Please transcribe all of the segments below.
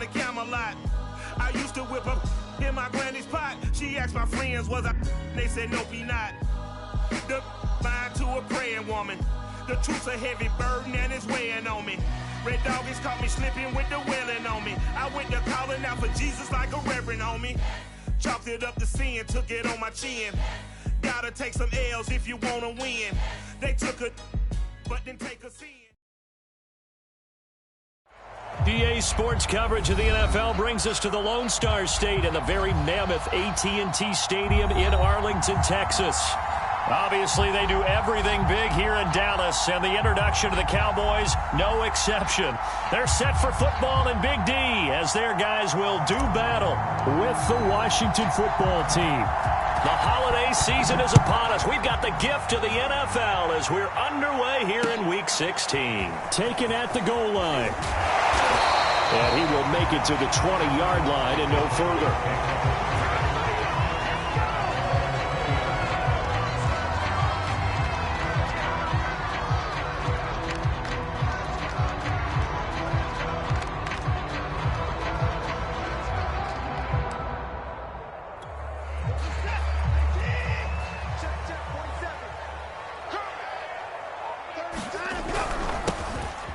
to Camelot. I used to whip up in my granny's pot. She asked my friends, was I? They said, nope, he not. The mind to a praying woman. The truth's a heavy burden and it's weighing on me. Red doggies caught me slipping with the wailing on me. I went to calling out for Jesus like a reverend homie. Chalked it up to sin, took it on my chin. Gotta take some L's if you wanna win. They took a, but didn't take a sin. DA Sports coverage of the NFL brings us to the Lone Star State and the very mammoth AT&T Stadium in Arlington, Texas. Obviously, they do everything big here in Dallas, and the introduction to the Cowboys, no exception. They're set for football in Big D, as their guys will do battle with the Washington football team. The holiday season is upon us. We've got the gift of the NFL as we're underway here in Week 16. Taken at the goal line. And he will make it to the 20-yard line and no further.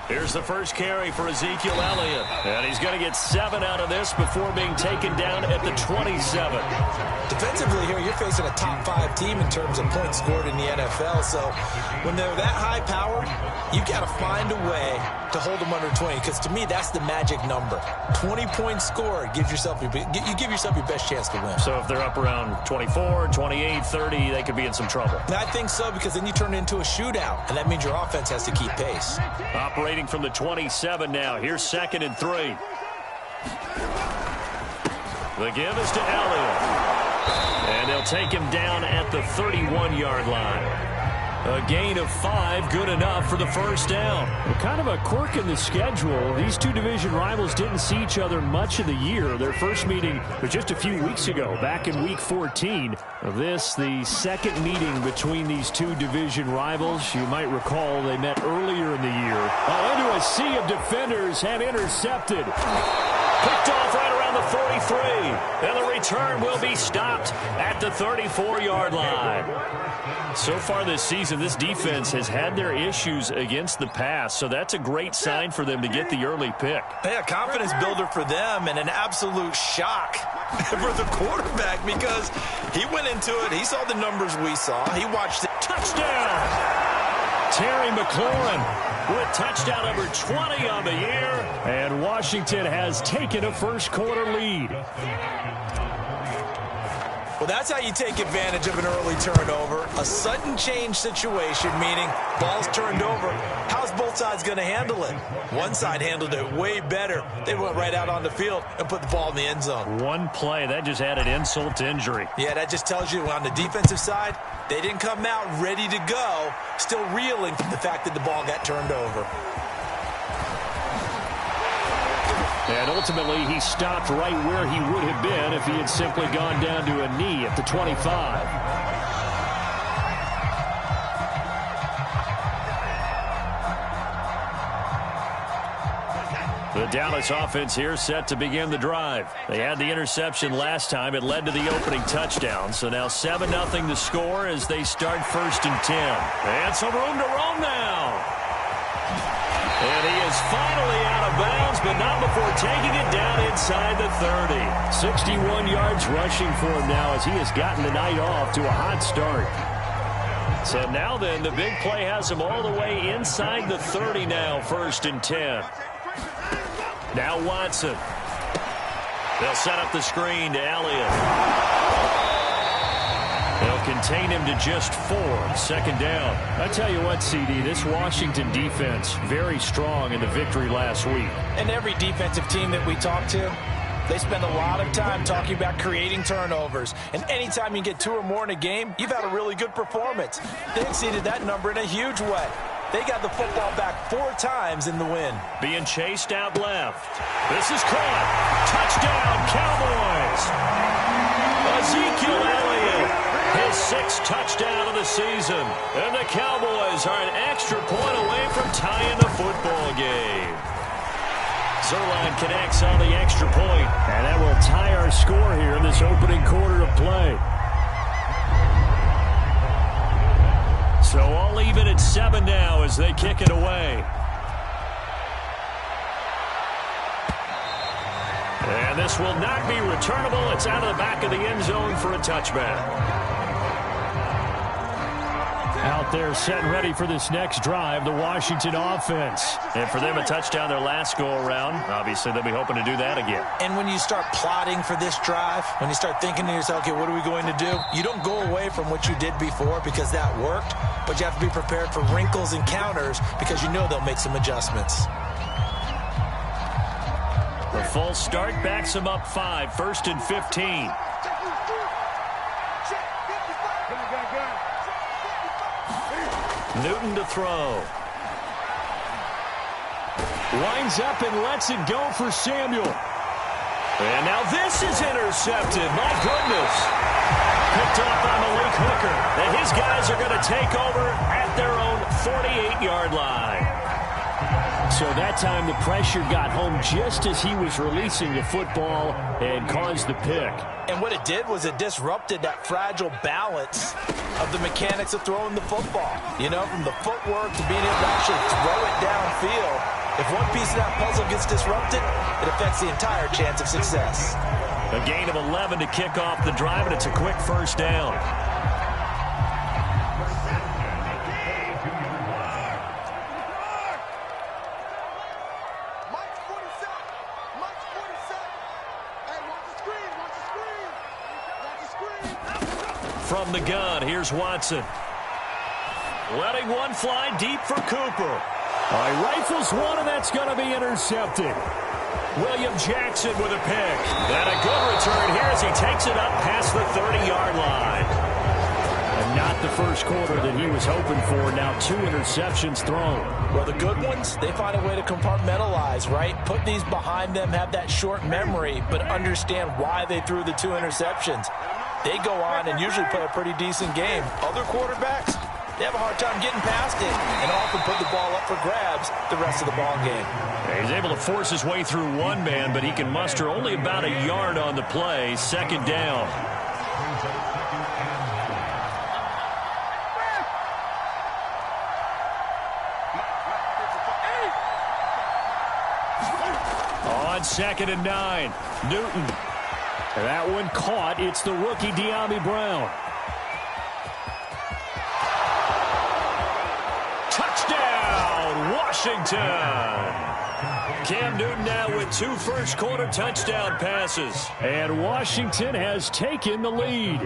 Here's the first carry for Ezekiel Elliott. And he's going to get 7 out of this before being taken down at the 27. Defensively here, you're facing a top 5 team in terms of points scored in the NFL. So when they're that high powered, you got to find a way to hold them under 20. Because to me, that's the magic number. 20 points scored gives yourself you give yourself your best chance to win. So if they're up around 24, 28, 30, they could be in some trouble. I think so, because then you turn it into a shootout, and that means your offense has to keep pace. Operating from the 27 now. Here's 2nd and 3. The give is to Elliott. And they'll take him down at the 31-yard line. A gain of 5, good enough for the first down. Well, kind of a quirk in the schedule. These two division rivals didn't see each other much of the year. Their first meeting was just a few weeks ago, back in Week 14. This, the second meeting between these two division rivals. You might recall they met earlier in the year. Into a sea of defenders and intercepted. Picked off right around the 43. And the return will be stopped at the 34-yard line. So far this season, this defense has had their issues against the pass, so that's a great sign for them to get the early pick. Yeah, confidence builder for them and an absolute shock for the quarterback because he went into it. He saw the numbers we saw. He watched it. Touchdown! Terry McLaurin with touchdown number 20 on the year. And Washington has taken a first-quarter lead. Well, that's how you take advantage of an early turnover. A sudden change situation, meaning ball's turned over. How's both sides going to handle it? One side handled it way better. They went right out on the field and put the ball in the end zone. One play, that just added insult to injury. Yeah, that just tells you on the defensive side, they didn't come out ready to go, still reeling from the fact that the ball got turned over. And ultimately, he stopped right where he would have been if he had simply gone down to a knee at the 25. The Dallas offense here set to begin the drive. They had the interception last time. It led to the opening touchdown. So now 7-0 to score as they start 1st and 10. And some room to roam now. And he is finally out of bounds, but not before taking it down inside the 30. 61 yards rushing for him now as he has gotten the night off to a hot start. So now then, the big play has him all the way inside the 30 now, 1st and 10. Now Watson. They'll set up the screen to Elliott. They'll contain him to just 4. 2nd down. I tell you what, CD, this Washington defense, very strong in the victory last week. And every defensive team that we talk to, they spend a lot of time talking about creating turnovers. And anytime you get 2 or more in a game, you've had a really good performance. They exceeded that number in a huge way. They got the football back 4 times in the win. Being chased out left. This is caught. Touchdown, Cowboys. Ezekiel Elliott, his 6th touchdown of the season. And the Cowboys are an extra point away from tying the football game. Zerline connects on the extra point. And that will tie our score here in this opening quarter of play. So all even at 7 now as they kick it away. And this will not be returnable. It's out of the back of the end zone for a touchback. Out there set and ready for this next drive, the Washington offense. And for them, a touchdown their last go-around. Obviously, they'll be hoping to do that again. And when you start plotting for this drive, when you start thinking to yourself, okay, what are we going to do? You don't go away from what you did before because that worked, but you have to be prepared for wrinkles and counters because you know they'll make some adjustments. The false start backs them up 5, 1st and 15. Newton to throw. Winds up and lets it go for Samuel. And now this is intercepted. My goodness. Picked off by Malik Hooker. And his guys are going to take over at their own 48-yard line. So that time the pressure got home just as he was releasing the football and caused the pick. And what it did was it disrupted that fragile balance of the mechanics of throwing the football. You know, from the footwork to being able to actually throw it downfield. If one piece of that puzzle gets disrupted, it affects the entire chance of success. A gain of 11 to kick off the drive, and it's a quick first down. From the gun, here's Watson. Letting one fly deep for Cooper. All right, rifles one, and that's going to be intercepted. William Jackson with a pick. And a good return here as he takes it up past the 30-yard line. And not the first quarter that he was hoping for. Now 2 interceptions thrown. Well, the good ones, they find a way to compartmentalize, right? Put these behind them, have that short memory, but understand why they threw the 2 interceptions. They go on and usually play a pretty decent game. Other quarterbacks, they have a hard time getting past it and often put the ball up for grabs the rest of the ball game. He's able to force his way through one man, but he can muster only about a yard on the play. 2nd down. On 2nd and 9, Newton. That one caught. It's the rookie De'Ami Brown. Touchdown, Washington. Cam Newton now with 2 first-quarter touchdown passes. And Washington has taken the lead.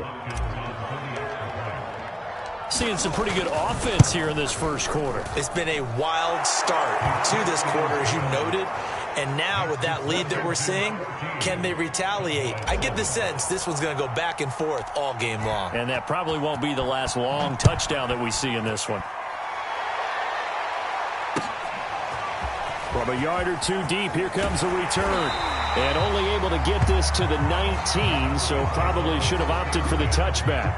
Seeing some pretty good offense here in this first quarter. It's been a wild start to this quarter, as you noted. And now with that lead that we're seeing, can they retaliate? I get the sense this one's going to go back and forth all game long. And that probably won't be the last long touchdown that we see in this one. From a yard or 2 deep, here comes a return. And only able to get this to the 19, so probably should have opted for the touchback.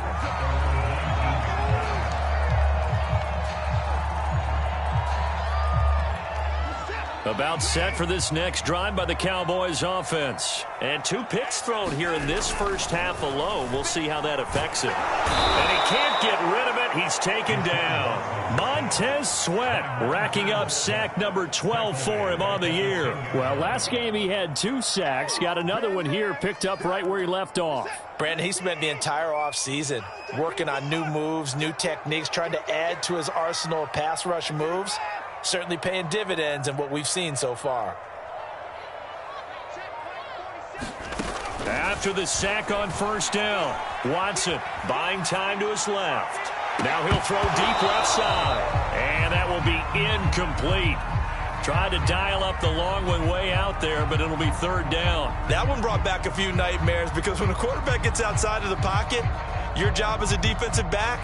About set for this next drive by the Cowboys offense. And 2 picks thrown here in this first half alone. We'll see how that affects him. And he can't get rid of it. He's taken down. Montez Sweat racking up sack number 12 for him on the year. Well, last game he had 2 sacks. Got another one here, picked up right where he left off. Brandon, he spent the entire offseason working on new moves, new techniques, trying to add to his arsenal of pass rush moves. Certainly paying dividends in what we've seen so far. After the sack on first down, Watson buying time to his left. Now he'll throw deep left side. And that will be incomplete. Tried to dial up the long one way out there, but it'll be 3rd down. That one brought back a few nightmares because when a quarterback gets outside of the pocket, your job as a defensive back,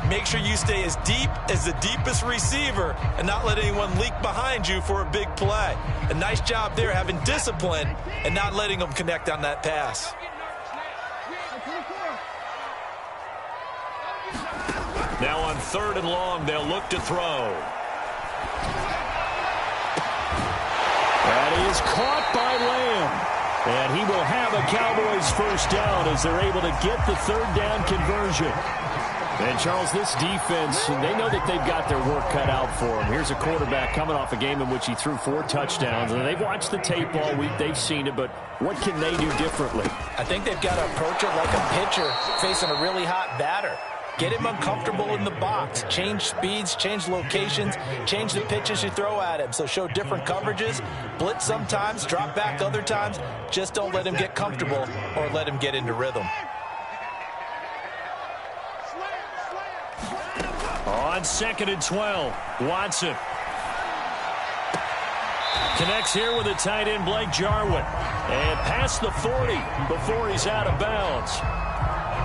make sure you stay as deep as the deepest receiver and not let anyone leak behind you for a big play. A nice job there having discipline and not letting them connect on that pass. Now on 3rd and long, they'll look to throw. That is caught by Lamb. And he will have a Cowboys first down as they're able to get the third down conversion. And, Charles, this defense, they know that they've got their work cut out for them. Here's a quarterback coming off a game in which he threw 4 touchdowns. And they've watched the tape all week. They've seen it. But what can they do differently? I think they've got to approach it like a pitcher facing a really hot batter. Get him uncomfortable in the box. Change speeds, change locations, change the pitches you throw at him. So show different coverages, blitz sometimes, drop back other times. Just don't let him get comfortable or let him get into rhythm. On 2nd and 12, Watson connects here with a tight end, Blake Jarwin. And past the 40 before he's out of bounds.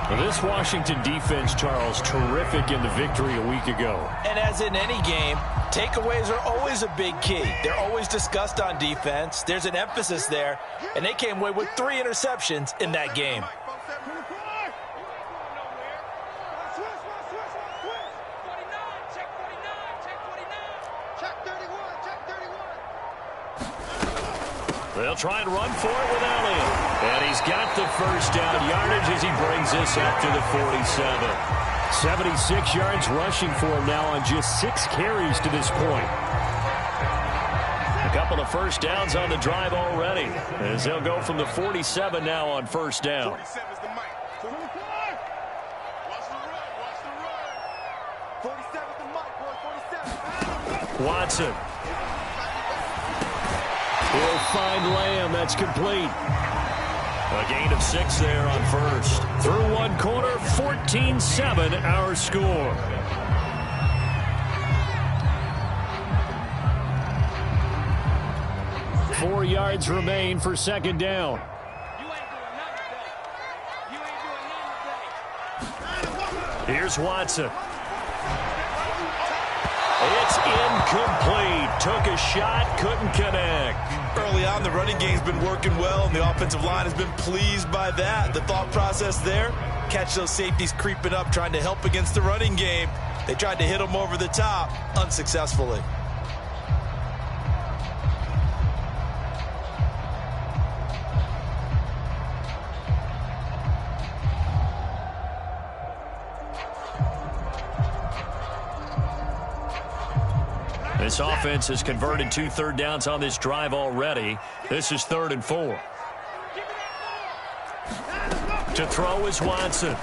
Well, this Washington defense, Charles, terrific in the victory a week ago. And as in any game, takeaways are always a big key. They're always discussed on defense. There's an emphasis there, and they came away with 3 interceptions in that game. They'll try and run for it with Elliott. And he's got the first down yardage as he brings this up to the 47. 76 yards rushing for him now on just 6 carries to this point. A couple of first downs on the drive already, as they'll go from the 47 now on first down. 47's the mic. 44. Watch the run. Watch the run. 47's the mic, boy. 47. Watson. He'll find Lamb. That's complete. A gain of 6 there on first. Through one quarter, 14-7 our score. Four yards remain for second down. Here's Watson. It's incomplete. Took a shot, couldn't connect. Early on, the running game's been working well, and the offensive line has been pleased by that. The thought process there, catch those safeties creeping up, trying to help against the running game. They tried to hit them over the top, unsuccessfully. This offense has converted 2 third downs on this drive already. This is 3rd and 4. To throw is Watson.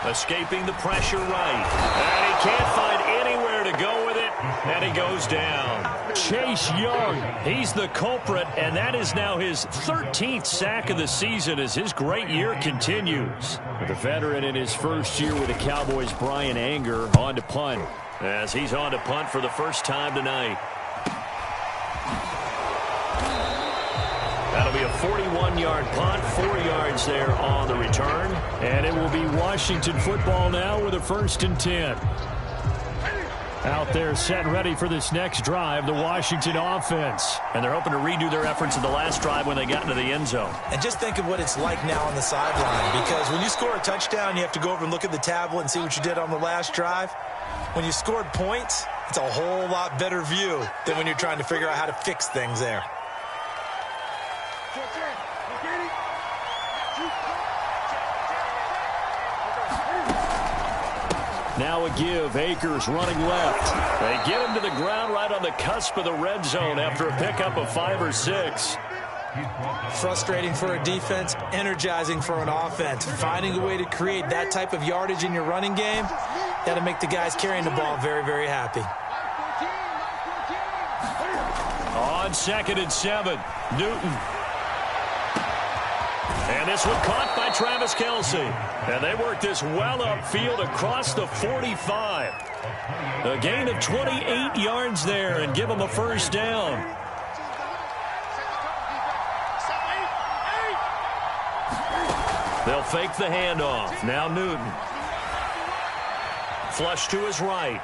Escaping the pressure right. And he can't find anywhere to go with it. And he goes down. Chase Young. He's the culprit, and that is now his 13th sack of the season as his great year continues. The veteran in his first year with the Cowboys, Brian Anger, on to punt. As he's on to punt for the first time tonight. That'll be a 41-yard punt, 4 yards there on the return. And it will be Washington football now with a 1st and 10. Out there set ready for this next drive, the Washington offense. And they're hoping to redo their efforts in the last drive when they got into the end zone. And just think of what it's like now on the sideline, because when you score a touchdown, you have to go over and look at the tablet and see what you did on the last drive. When you scored points, it's a whole lot better view than when you're trying to figure out how to fix things there. Now a give. Akers running left. They get him to the ground right on the cusp of the red zone after a pickup of 5 or 6. Frustrating for a defense, energizing for an offense. Finding a way to create that type of yardage in your running game, got to make the guys carrying the ball very, very happy. On 2nd and 7, Newton. And this one caught by Travis Kelce. And they work this well upfield across the 45. A gain of 28 yards there and give them a first down. They'll fake the handoff. Now Newton. Flush to his right.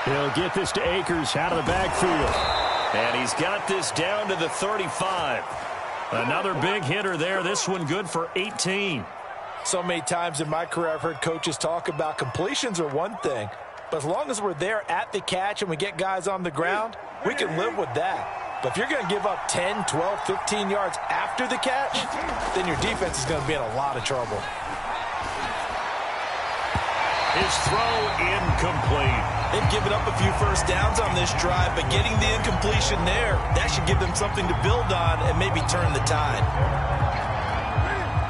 He'll get this to Akers out of the backfield. And he's got this down to the 35. Another big hitter there. This one good for 18. So many times in my career I've heard coaches talk about completions are one thing, But as long as we're there at the catch and we get guys on the ground, we can live with that. But if you're going to give up 10, 12, 15 yards after the catch, then your defense is going to be in a lot of trouble. His throw incomplete. They've given up a few first downs on this drive, but getting the incompletion there, that should give them something to build on and maybe turn the tide.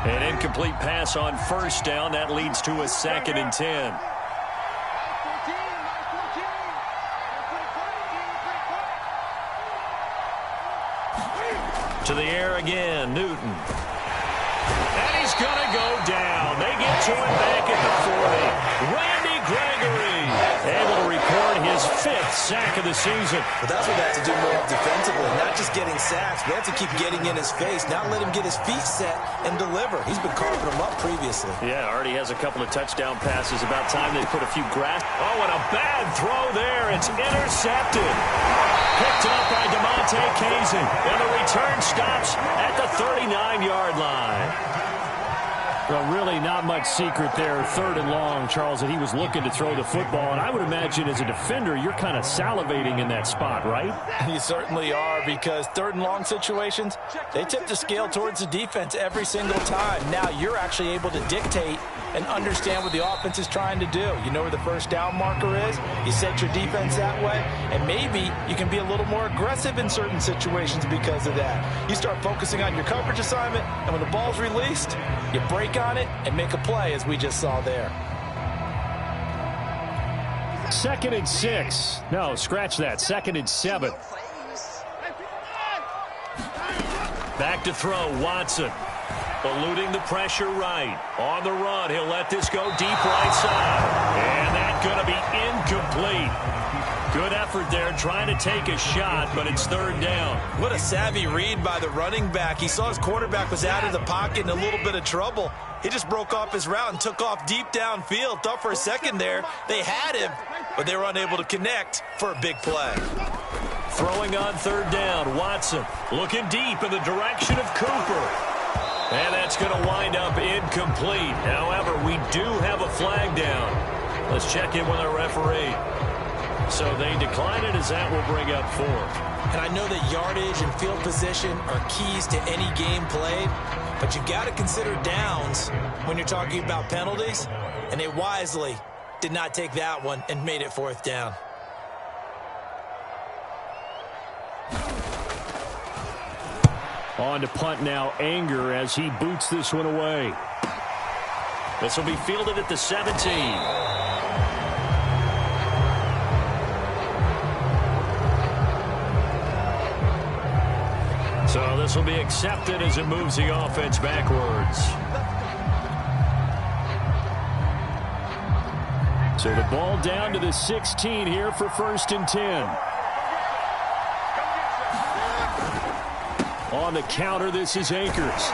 An incomplete pass on first down. That leads to a 2nd and 10. To the air again, Newton. And he's going to go down. They get to him back at the 40. Randy Gregory able to record his 5th sack of the season. But that's what they have to do more defensively, not just getting sacks. They have to keep getting in his face, not let him get his feet set and deliver. He's been carving them up previously. Yeah, already has a couple of touchdown passes. About time they put a few grass. Oh, and a bad throw there. It's intercepted. Picked up by DeMonte Kazin. And the return stops at the 39-yard line. Well, really not much secret there. 3rd and long, Charles, that he was looking to throw the football. And I would imagine as a defender, you're kind of salivating in that spot, right? You certainly are, because 3rd and long situations, they tip the scale towards the defense every single time. Now you're actually able to dictate and understand what the offense is trying to do. You know where the first down marker is. You set your defense that way, and maybe you can be a little more aggressive in certain situations because of that. You start focusing on your coverage assignment, and when the ball's released, you break on it and make a play, as we just saw there. 2nd and 6. No, scratch that. 2nd and 7. Back to throw, Watson. Eluding the pressure right. On the run, he'll let this go deep right side. And that's going to be incomplete. Good effort there, trying to take a shot, but it's 3rd down. What a savvy read by the running back. He saw his quarterback was out of the pocket in a little bit of trouble. He just broke off his route and took off deep downfield. Thought for a second there they had him, but they were unable to connect for a big play. Throwing on 3rd down, Watson looking deep in the direction of Cooper. And that's going to wind up incomplete. However, we do have a flag down. Let's check in with our referee. So they decline it, as that will bring up 4. And I know that yardage and field position are keys to any game played, but you got to consider downs when you're talking about penalties, and they wisely did not take that one and made it 4th down. On to punt now, Anger, as he boots this one away. This will be fielded at the 17. So this will be accepted as it moves the offense backwards. So the ball down to the 16 here for 1st and 10. On the counter, this is Akers.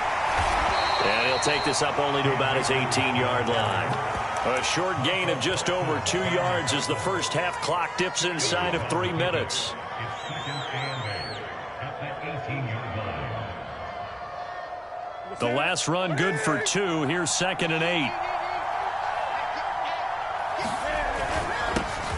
And he'll take this up only to about his 18-yard line. A short gain of just over 2 yards as the first half clock dips inside of 3 minutes. The last run good for 2. Here's 2nd and 8.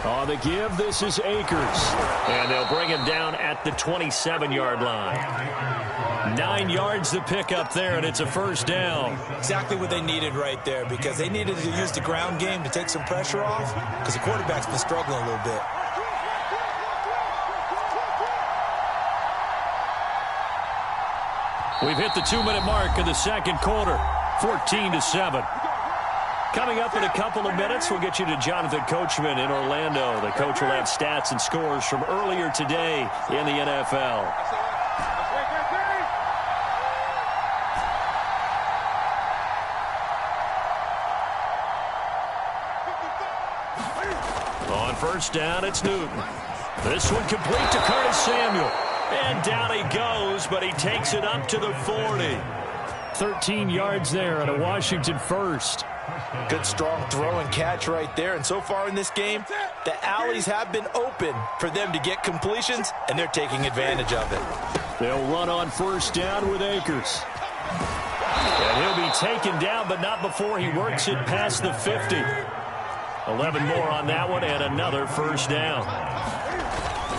On the give, this is Akers. And they'll bring him down at the 27-yard line. 9 yards to pick up there, and it's a 1st down. Exactly what they needed right there, because they needed to use the ground game to take some pressure off, because the quarterback's been struggling a little bit. We've hit the 2-minute mark of the 2nd quarter, 14-7. Coming up in a couple of minutes, we'll get you to Jonathan Coachman in Orlando. The coach will have stats and scores from earlier today in the NFL. On 1st down, it's Newton. This one complete to Curtis Samuel. And down he goes, but he takes it up to the 40. 13 yards there on a Washington 1st. Good strong throw and catch right there. And so far in this game, the alleys have been open for them to get completions, and they're taking advantage of it. They'll run on 1st down with Akers. And he'll be taken down, but not before he works it past the 50. 11 more on that one and another first down.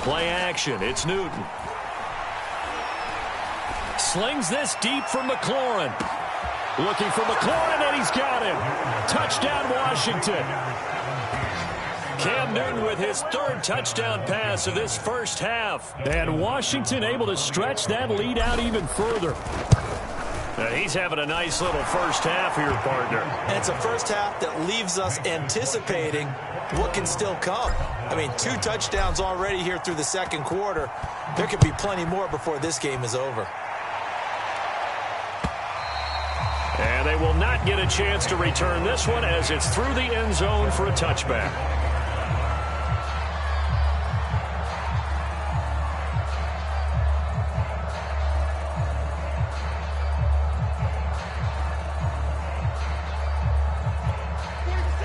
Play action. It's Newton. Slings this deep for McLaurin. Looking for McLaurin, and he's got him. Touchdown, Washington. Cam Newton with his third touchdown pass of this first half. And Washington able to stretch that lead out even further. And he's having a nice little first half here, partner. And it's a first half that leaves us anticipating what can still come. I mean, 2 touchdowns already here through the second quarter. There could be plenty more before this game is over. And they will not get a chance to return this one as it's through the end zone for a touchback.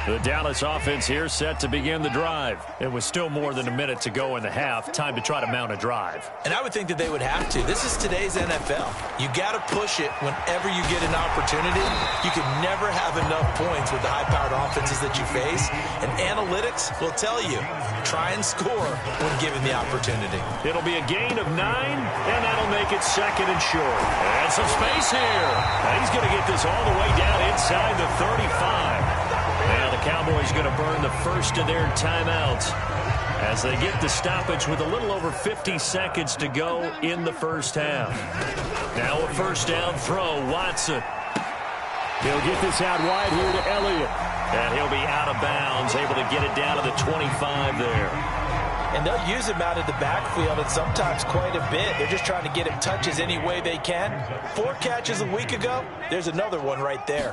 The Dallas offense here set to begin the drive. It was still more than a minute to go in the half. Time to try to mount a drive. And I would think that they would have to. This is today's NFL. You got to push it whenever you get an opportunity. You can never have enough points with the high-powered offenses that you face. And analytics will tell you, try and score when given the opportunity. It'll be a gain of 9, and that'll make it second and short. And some space here. And he's going to get this all the way down inside the 35. Now the Cowboys going to burn the first of their timeouts as they get the stoppage with a little over 50 seconds to go in the first half. Now a first down throw, Watson. He'll get this out wide here to Elliott. And he'll be out of bounds, able to get it down to the 25 there. And they'll use him out of the backfield, and sometimes quite a bit. They're just trying to get him touches any way they can. 4 catches a week ago. There's another one right there.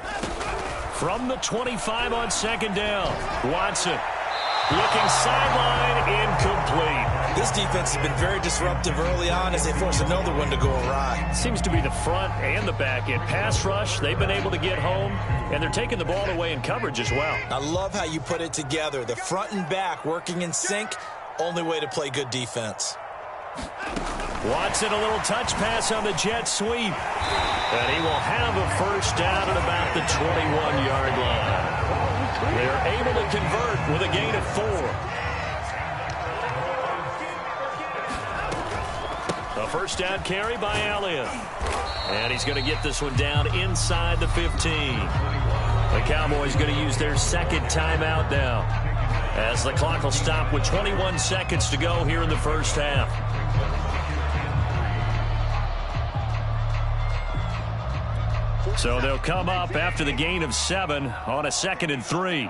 From the 25 on second down, Watson looking sideline, incomplete. This defense has been very disruptive early on as they force another one to go awry. Seems to be the front and the back end. Pass rush, they've been able to get home, and they're taking the ball away in coverage as well. I love how you put it together. The front and back working in sync, only way to play good defense. Watson, a little touch pass on the jet sweep. And he will have a first down at about the 21-yard line. They're able to convert with a gain of 4. A first down carry by Elliott. And he's going to get this one down inside the 15. The Cowboys going to use their second timeout now, as the clock will stop with 21 seconds to go here in the first half. So they'll come up after the gain of 7 on a 2nd and 3.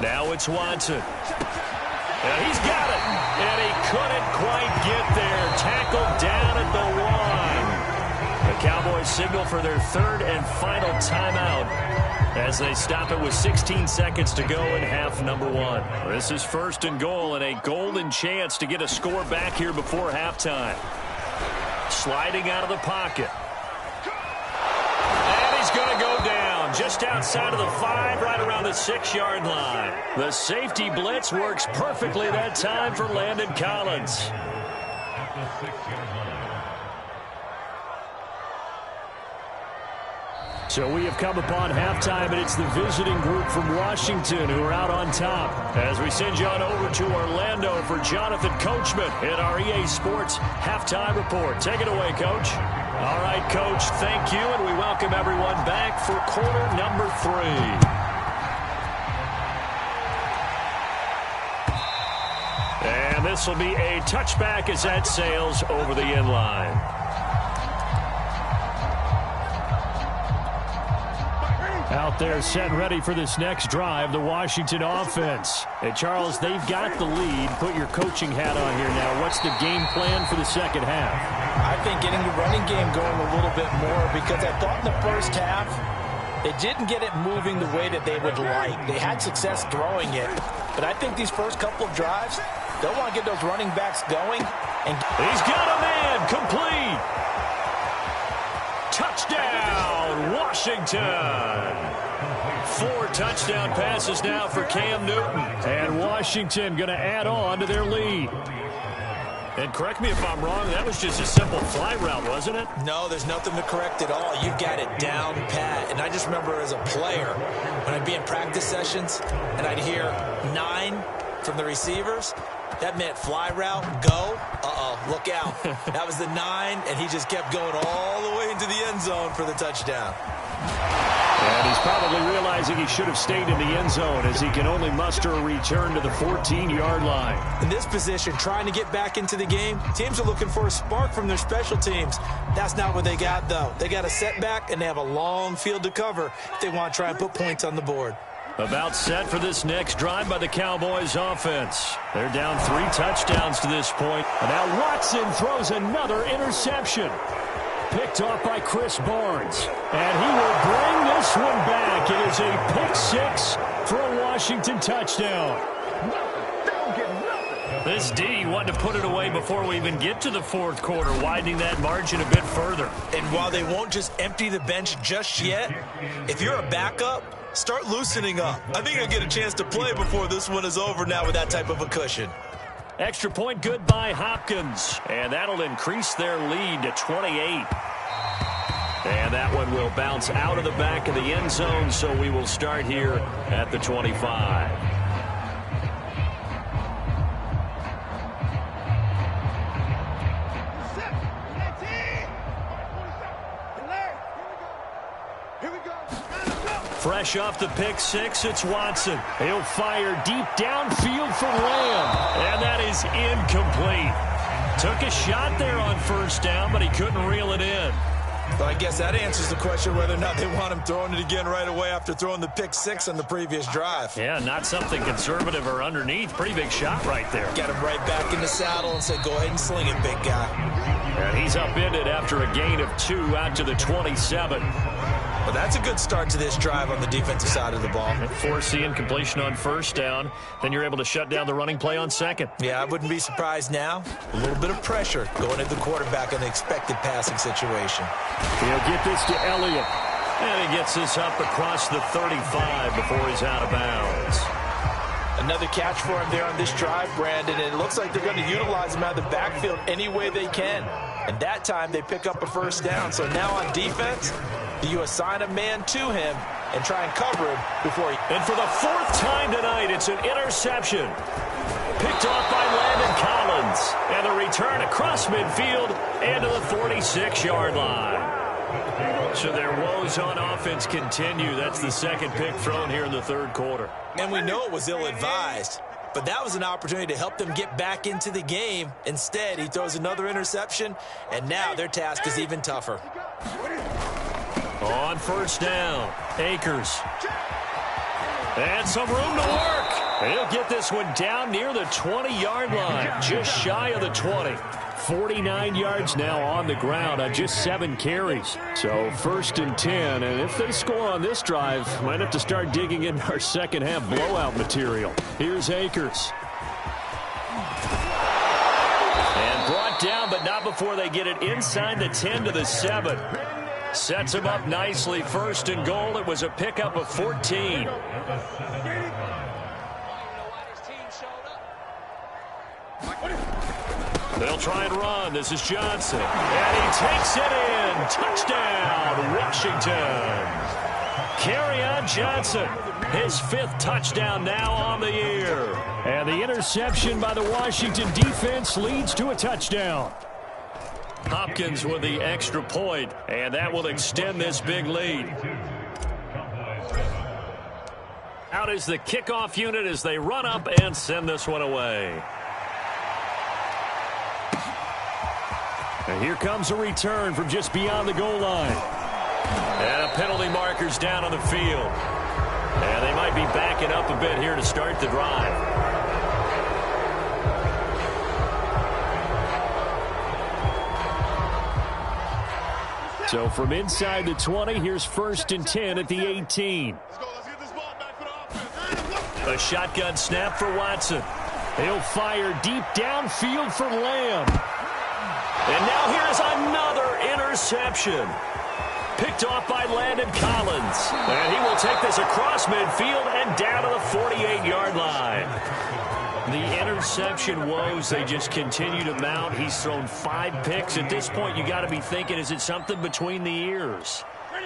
Now it's Watson. And he's got it. And he couldn't quite get there. Tackled down at the 1. The Cowboys signal for their 3rd and final timeout as they stop it with 16 seconds to go in half number 1. This is 1st and goal and a golden chance to get a score back here before halftime. Sliding out of the pocket. He's going to go down just outside of the 5, right around the 6-yard line. The safety blitz works perfectly that time for Landon Collins. So we have come upon halftime, and it's the visiting group from Washington who are out on top. As we send you on over to Orlando for Jonathan Coachman in our EA Sports Halftime Report. Take it away, Coach. All right, Coach, thank you, and we welcome everyone back for quarter number 3. And this will be a touchback as that sails over the end line. Out there set ready for this next drive, the Washington offense. And Charles, they've got the lead. Put your coaching hat on here now. What's the game plan for the second half? I think getting the running game going a little bit more, because I thought in the first half they didn't get it moving the way that they would like. They had success throwing it, but I think these first couple of drives, they'll want to get those running backs going. And he's got a man, complete. Touchdown, Washington. 4 touchdown passes now for Cam Newton. And Washington going to add on to their lead. And correct me if I'm wrong, that was just a simple fly route, wasn't it? No, there's nothing to correct at all. You've got it down pat. And I just remember as a player, when I'd be in practice sessions and I'd hear 9 from the receivers, that meant fly route, go. Look out. That was the 9, and he just kept going all the way into the end zone for the touchdown. And he's probably realizing he should have stayed in the end zone as he can only muster a return to the 14-yard line. In this position, trying to get back into the game, teams are looking for a spark from their special teams. That's not what they got, though. They got a setback, and they have a long field to cover if they want to try and put points on the board. About set for this next drive by the Cowboys offense. They're down 3 touchdowns to this point. And now Watson throws another interception. Picked off by Chris Barnes. And he will bring this one back. It is a pick 6 for a Washington touchdown. This D wanted to put it away before we even get to the fourth quarter, widening that margin a bit further. And while they won't just empty the bench just yet, if you're a backup, start loosening up. I think you'll get a chance to play before this one is over now with that type of a cushion. Extra point good by Hopkins. And that'll increase their lead to 28. And that one will bounce out of the back of the end zone, so we will start here at the 25. Fresh off the pick 6, it's Watson. He'll fire deep downfield for Lamb. And that is incomplete. Took a shot there on first down, but he couldn't reel it in. But I guess that answers the question whether or not they want him throwing it again right away after throwing the pick 6 on the previous drive. Yeah, not something conservative or underneath. Pretty big shot right there. Got him right back in the saddle and said, go ahead and sling it, big guy. And he's upended after a gain of 2 out to the 27. Well, that's a good start to this drive on the defensive side of the ball. Force the incompletion on first down. Then you're able to shut down the running play on second. Yeah, I wouldn't be surprised now. A little bit of pressure going at the quarterback in the expected passing situation. He'll get this to Elliott. And he gets this up across the 35 before he's out of bounds. Another catch for him there on this drive, Brandon. And it looks like they're going to utilize him out of the backfield any way they can. And that time they pick up a first down. So now on defense, you assign a man to him and try and cover him before he... And for the 4th time tonight, it's an interception. Picked off by Landon Collins. And the return across midfield and to the 46-yard line. So their woes on offense continue. That's the second pick thrown here in the third quarter. And we know it was ill-advised. But that was an opportunity to help them get back into the game. Instead, he throws another interception, and now their task is even tougher. On first down, Akers. And some room to work. He'll get this one down near the 20-yard line, just shy of the 20. 49 yards now on the ground on just 7 carries. So 1st and 10, and if they score on this drive, might have to start digging in our second half blowout material. Here's Akers. And brought down, but not before they get it inside the 10 to the 7. Sets him up nicely. 1st and goal. It was a pickup of 14. They'll try and run. This is Johnson. And he takes it in. Touchdown, Washington. Kerryon Johnson. His 5th touchdown now on the year. And the interception by the Washington defense leads to a touchdown. Hopkins with the extra point, and that will extend this big lead. Out is the kickoff unit as they run up and send this one away. And here comes a return from just beyond the goal line. And a penalty marker's down on the field. And they might be backing up a bit here to start the drive. So from inside the 20, here's 1st and 10 at the 18. A shotgun snap for Watson. He'll fire deep downfield for Lamb. And now here's another interception. Picked off by Landon Collins. And he will take this across midfield and down to the 48-yard line. The interception woes, they just continue to mount. He's thrown 5 picks. At this point, you got to be thinking, is it something between the ears?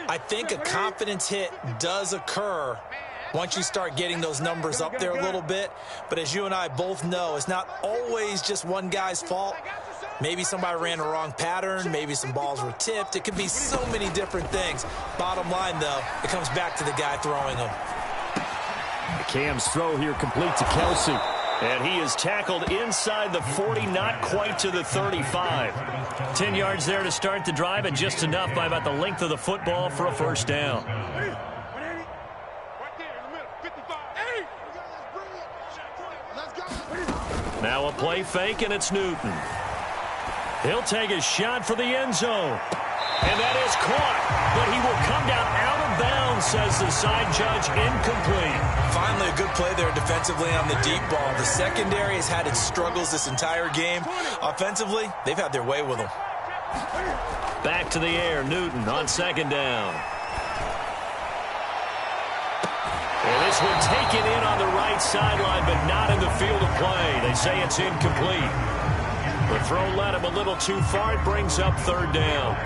I think a confidence hit does occur once you start getting those numbers up there a little bit. But as you and I both know, it's not always just one guy's fault. Maybe somebody ran a wrong pattern. Maybe some balls were tipped. It could be so many different things. Bottom line, though, it comes back to the guy throwing them. Cam's throw here complete to Kelsey. And he is tackled inside the 40, not quite to the 35. 10 yards there to start the drive, and just enough by about the length of the football for a first down. Now a play fake, and it's Newton. He'll take a shot for the end zone. And that is caught, but he will come down out of bounds, says the side judge, incomplete. Finally, a good play there defensively on the deep ball. The secondary has had its struggles this entire game. Offensively, they've had their way with them. Back to the air, Newton on second down. And this one taken in on the right sideline, but not in the field of play. They say it's incomplete. The throw led him a little too far. It brings up third down.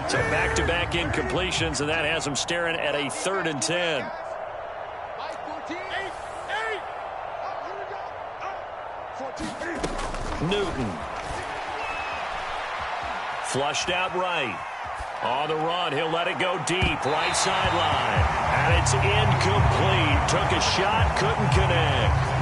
So back-to-back incompletions, and that has him staring at a 3rd and 10. Newton. Flushed out right. On the run, he'll let it go deep, right sideline. And it's incomplete. Took a shot, couldn't connect.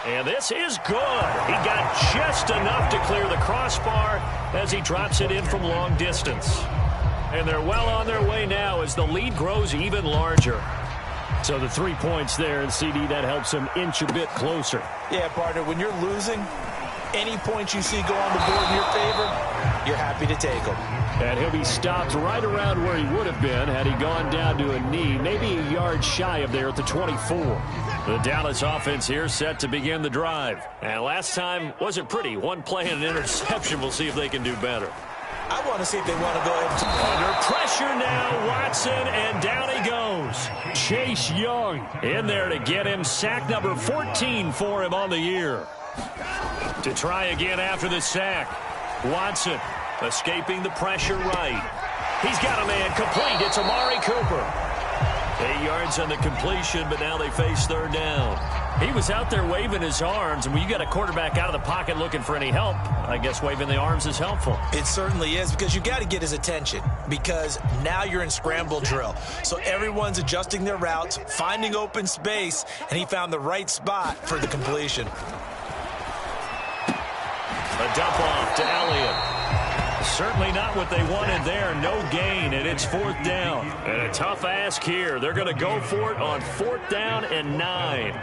And this is good. He got just enough to clear the crossbar as he drops it in from long distance. And they're well on their way now as the lead grows even larger. So the 3 points there, and CD, that helps him inch a bit closer. Yeah, partner, when you're losing, any points you see go on the board in your favor, you're happy to take them. And he'll be stopped right around where he would have been had he gone down to a knee, maybe a yard shy of there at the 24. The Dallas offense here set to begin the drive. And last time wasn't pretty. One play and an interception. We'll see if they can do better. I want to see if they want to go ahead and... Under pressure now, Watson, and down he goes. Chase Young in there to get him. Sack number 14 for him on the year. To try again after the sack. Watson escaping the pressure right. He's got a man complete. It's Amari Cooper. 8 yards on the completion, but now they face third down. He was out there waving his arms, and when you got a quarterback out of the pocket looking for any help, I guess waving the arms is helpful. It certainly is, because you got to get his attention, because now you're in scramble drill. So everyone's adjusting their routes, finding open space, and he found the right spot for the completion. A dump off to Elliott. Certainly not what they wanted there. No gain, and it's 4th down. And a tough ask here. They're going to go for it on 4th down and 9.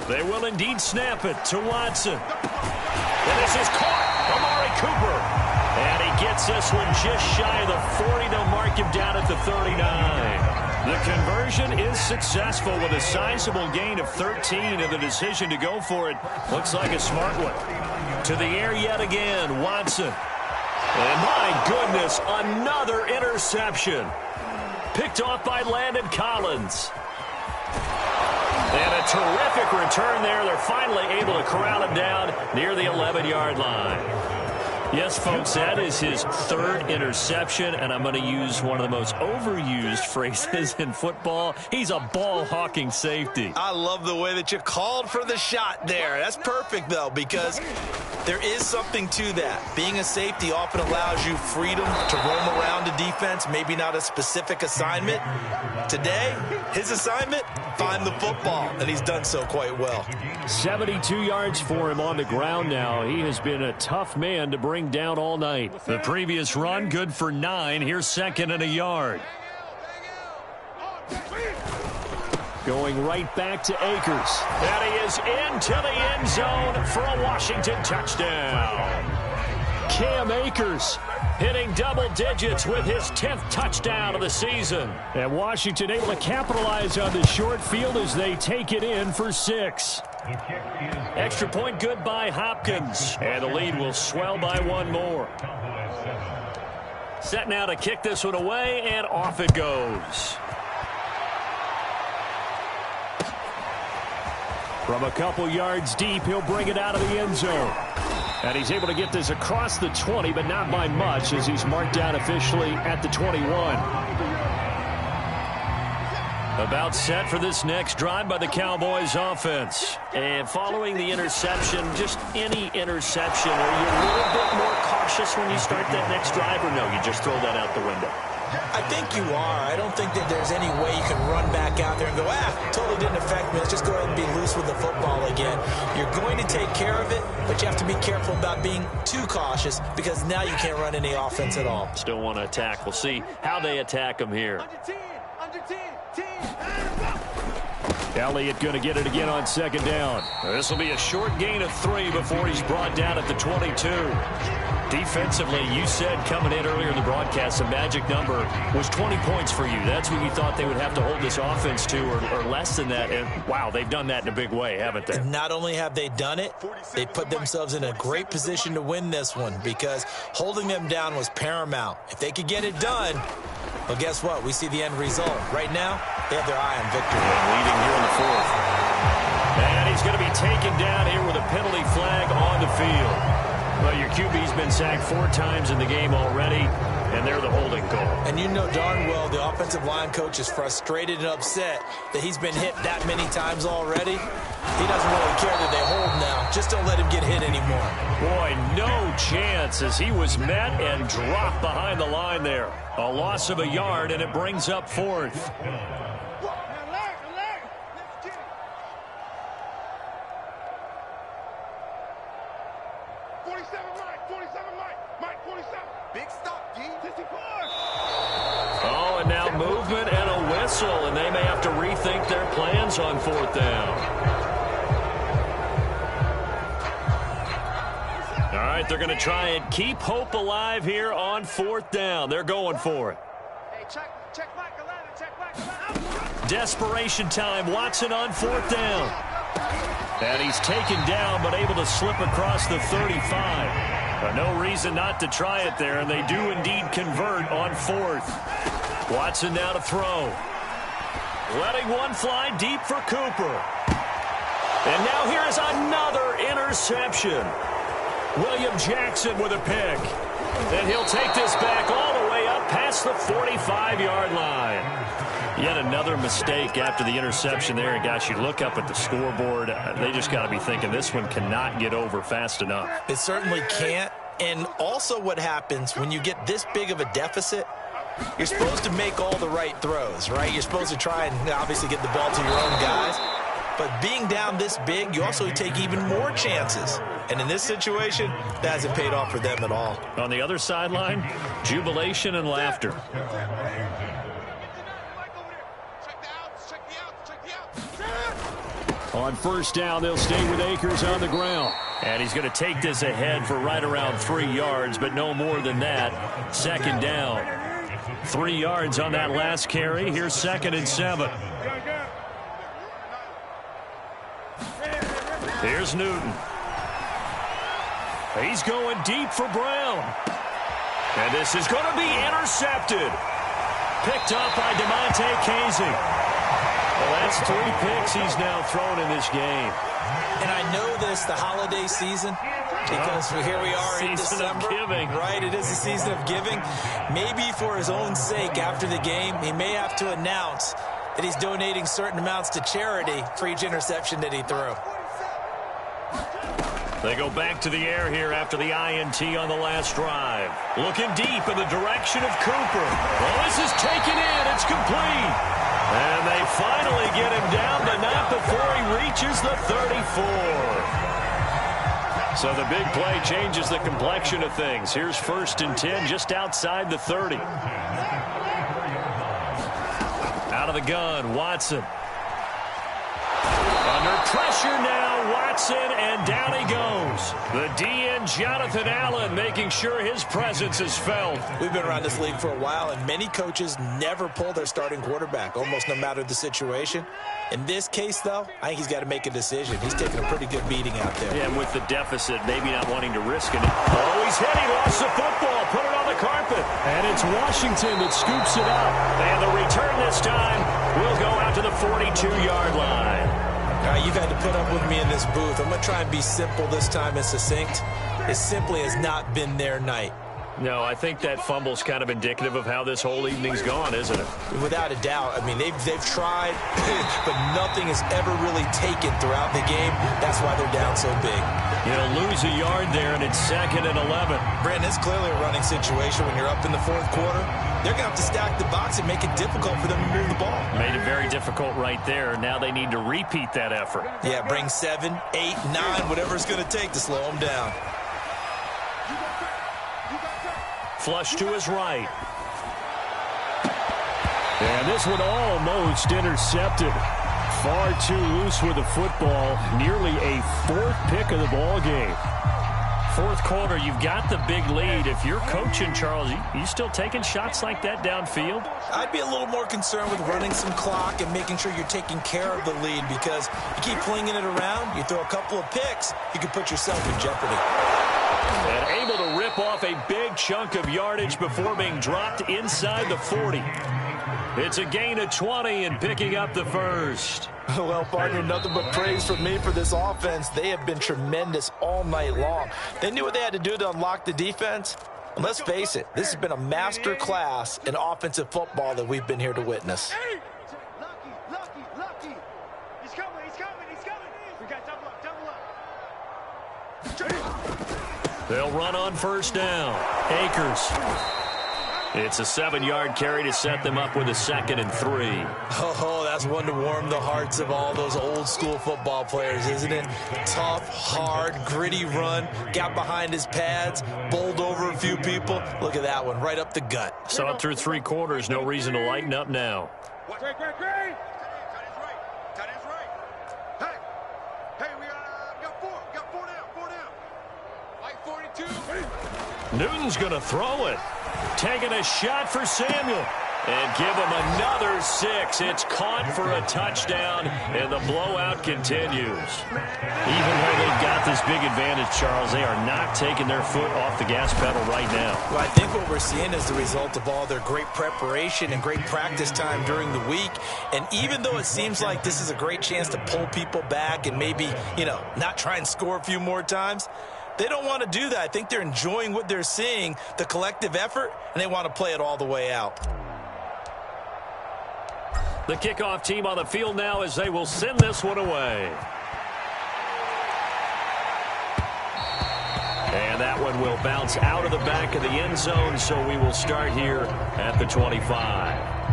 They will indeed snap it to Watson. And this is caught. Amari Cooper. And he gets this one just shy of the 40. They'll mark him down at the 39. The conversion is successful with a sizable gain of 13, and the decision to go for it looks like a smart one. To the air yet again, Watson. And my goodness, another interception. Picked off by Landon Collins. And a terrific return there. They're finally able to corral him down near the 11-yard line. Yes, folks, that is his 3rd interception, and I'm going to use one of the most overused phrases in football. He's a ball-hawking safety. I love the way that you called for the shot there. That's perfect, though, because there is something to that. Being a safety often allows you freedom to roam around a defense, maybe not a specific assignment. Today, his assignment, find the football, and he's done so quite well. 72 yards for him on the ground now. He has been a tough man to bring down all night. The previous run, good for 9. Here's 2nd and a yard. Going right back to Akers. And he is into the end zone for a Washington touchdown. Cam Akers hitting double digits with his 10th touchdown of the season. And Washington able to capitalize on the short field as they take it in for 6. Extra point good by Hopkins. And the lead will swell by one more. Set now to kick this one away, and off it goes. From a couple yards deep, he'll bring it out of the end zone. And he's able to get this across the 20, but not by much, as he's marked down officially at the 21. About set for this next drive by the Cowboys offense. And following the interception, just any interception, are you a little bit more cautious when you start that next drive, or no, you just throw that out the window? I think you are. I don't think that there's any way you can run back out there and go, totally didn't affect me. Let's just go ahead and be loose with the football again. You're going to take care of it, but you have to be careful about being too cautious, because now you can't run any offense at all. Still want to attack. We'll see how they attack him here. Elliott going to get it again on second down. This will be a short gain of 3 before he's brought down at the 22. Defensively, you said coming in earlier in the broadcast, the magic number was 20 points for you. That's what you thought they would have to hold this offense to, or less than that. And wow, they've done that in a big way, haven't they? Not only have they done it, they put themselves in a great position to win this one, because holding them down was paramount. If they could get it done, well, guess what? We see the end result. Right now, they have their eye on victory. Leading here in the 4th. And he's going to be taken down here with a penalty flag on the field. Well, your QB's been sacked 4 times in the game already, and they're the holding call. And you know darn well the offensive line coach is frustrated and upset that he's been hit that many times already. He doesn't really care that they hold now. Just don't let him get hit anymore. Boy, no chance, as he was met and dropped behind the line there. A loss of a yard, and it brings up 4th. Oh, and now movement and a whistle, and they may have to rethink their plans on 4th down. All right, they're going to try and keep hope alive here on 4th down. They're going for it. Desperation time. Watson on 4th down. And he's taken down, but able to slip across the 35. No reason not to try it there, and they do indeed convert on 4th. Watson now to throw. Letting one fly deep for Cooper. And now here is another interception. William Jackson with a pick. And he'll take this back all the way up past the 45-yard line. Yet another mistake after the interception there. And, gosh, you look up at the scoreboard, they just got to be thinking this one cannot get over fast enough. It certainly can't. And also what happens when you get this big of a deficit, you're supposed to make all the right throws, right? You're supposed to try and obviously get the ball to your own guys. But being down this big, you also take even more chances. And in this situation, that hasn't paid off for them at all. On the other sideline, jubilation and laughter. On 1st down, they'll stay with Akers on the ground. And he's going to take this ahead for right around 3 yards, but no more than that. 2nd down. 3 yards on that last carry. Here's 2nd and 7. Here's Newton. He's going deep for Brown. And this is going to be intercepted. Picked up by DeMonte Casey. Well, that's 3 picks he's now thrown in this game. And I know this, the holiday season, because here we are in December. Season of giving. Right, it is the season of giving. Maybe for his own sake after the game, he may have to announce that he's donating certain amounts to charity for each interception that he threw. They go back to the air here after the INT on the last drive. Looking deep in the direction of Cooper. Well, this is taken in. It's complete. And they finally get him down, but not before he reaches the 34. So the big play changes the complexion of things. Here's 1st and 10 just outside the 30. Out of the gun, Watson. Under pressure now, Watson, and down he goes. The DN, Jonathan Allen, making sure his presence is felt. We've been around this league for a while, and many coaches never pull their starting quarterback, almost no matter the situation. In this case, though, I think he's got to make a decision. He's taking a pretty good beating out there. Yeah, and with the deficit, maybe not wanting to risk it. Oh, he's hit. He lost the football. Put it on the carpet. And it's Washington that scoops it up. And the return this time will go out to the 42-yard line. All right, you've had to put up with me in this booth. I'm going to try and be simple this time and succinct. It simply has not been their night. No, I think that fumble's kind of indicative of how this whole evening's gone, isn't it? Without a doubt. I mean, they've tried, but nothing has ever really taken throughout the game. That's why they're down so big. You know, lose a yard there, and it's 2nd and 11. Brandon, it's clearly a running situation when you're up in the 4th quarter. They're going to have to stack the box and make it difficult for them to move the ball. Made it very difficult right there. Now they need to repeat that effort. Yeah, bring 7, 8, 9, whatever it's going to take to slow them down. Flush to his right. And this one almost intercepted. Far too loose with the football. Nearly a 4th pick of the ball game. 4th quarter, you've got the big lead. If you're coaching, Charles, you still taking shots like that downfield? I'd be a little more concerned with running some clock and making sure you're taking care of the lead, because you keep flinging it around, you throw a couple of picks, you can put yourself in jeopardy. And able to rip off a big chunk of yardage before being dropped inside the 40. It's a gain of 20 and picking up the first. Well, partner, nothing but praise from me for this offense. They have been tremendous all night long. They knew what they had to do to unlock the defense. And let's face it, this has been a master class in offensive football that we've been here to witness. Lucky. He's coming. We got double up. They'll run on first down. Akers. It's a 7-yard carry to set them up with a 2nd and 3. Oh, that's one to warm the hearts of all those old-school football players, isn't it? Tough, hard, gritty run. Got behind his pads, bowled over a few people. Look at that one, right up the gut. So up through 3 quarters, no reason to lighten up now. Great. Tight end's right. Hey, we got 4 down. Like 42. Newton's going to throw it. Taking a shot for Samuel. And give him another 6. It's caught for a touchdown, and the blowout continues. Even though they've got this big advantage, Charles, they are not taking their foot off the gas pedal right now. Well, I think what we're seeing is the result of all their great preparation and great practice time during the week. And even though it seems like this is a great chance to pull people back and maybe, not try and score a few more times, they don't want to do that. I think they're enjoying what they're seeing, the collective effort, and they want to play it all the way out. The kickoff team on the field now as they will send this one away. And that one will bounce out of the back of the end zone, so we will start here at the 25.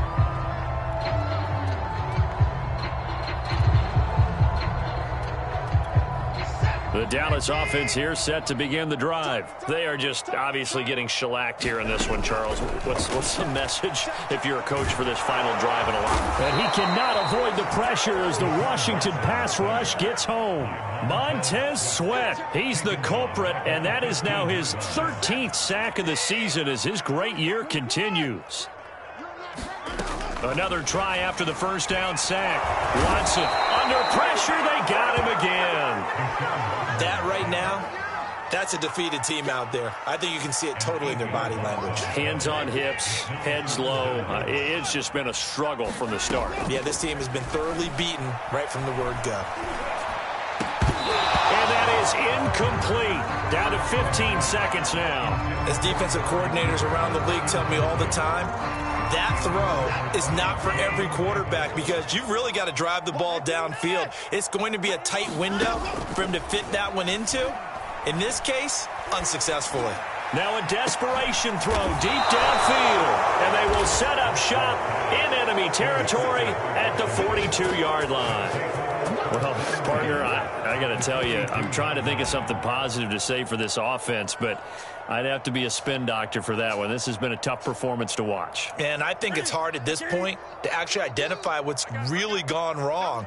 The Dallas offense here set to begin the drive. They are just obviously getting shellacked here in this one, Charles. What's the message if you're a coach for this final drive in a while? And he cannot avoid the pressure as the Washington pass rush gets home. Montez Sweat, he's the culprit, and that is now his 13th sack of the season as his great year continues. Another try after the first down sack. Watson under pressure. They got him again. That right now, that's a defeated team out there. I think you can see it totally in their body language. Hands on hips, heads low. It's just been a struggle from the start. Yeah, this team has been thoroughly beaten right from the word go. And that is incomplete. Down to 15 seconds now. As defensive coordinators around the league tell me all the time, that throw is not for every quarterback because you've really got to drive the ball downfield. It's going to be a tight window for him to fit that one into. In this case, unsuccessfully. Now a desperation throw deep downfield, and they will set up shop in enemy territory at the 42-yard line. Well, partner, I got to tell you, I'm trying to think of something positive to say for this offense, but I'd have to be a spin doctor for that one. This has been a tough performance to watch. And I think it's hard at this point to actually identify what's really gone wrong.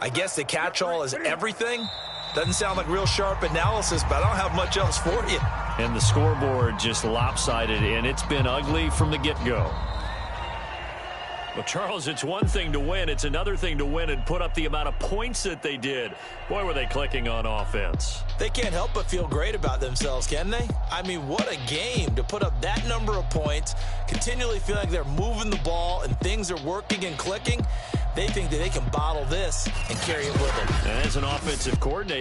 I guess the catch-all is everything. Doesn't sound like real sharp analysis, but I don't have much else for you. And the scoreboard just lopsided, and it's been ugly from the get-go. Well, Charles, it's one thing to win. It's another thing to win and put up the amount of points that they did. Boy, were they clicking on offense. They can't help but feel great about themselves, can they? I mean, what a game to put up that number of points, continually feel like they're moving the ball and things are working and clicking. They think that they can bottle this and carry it with them. And as an offensive coordinator,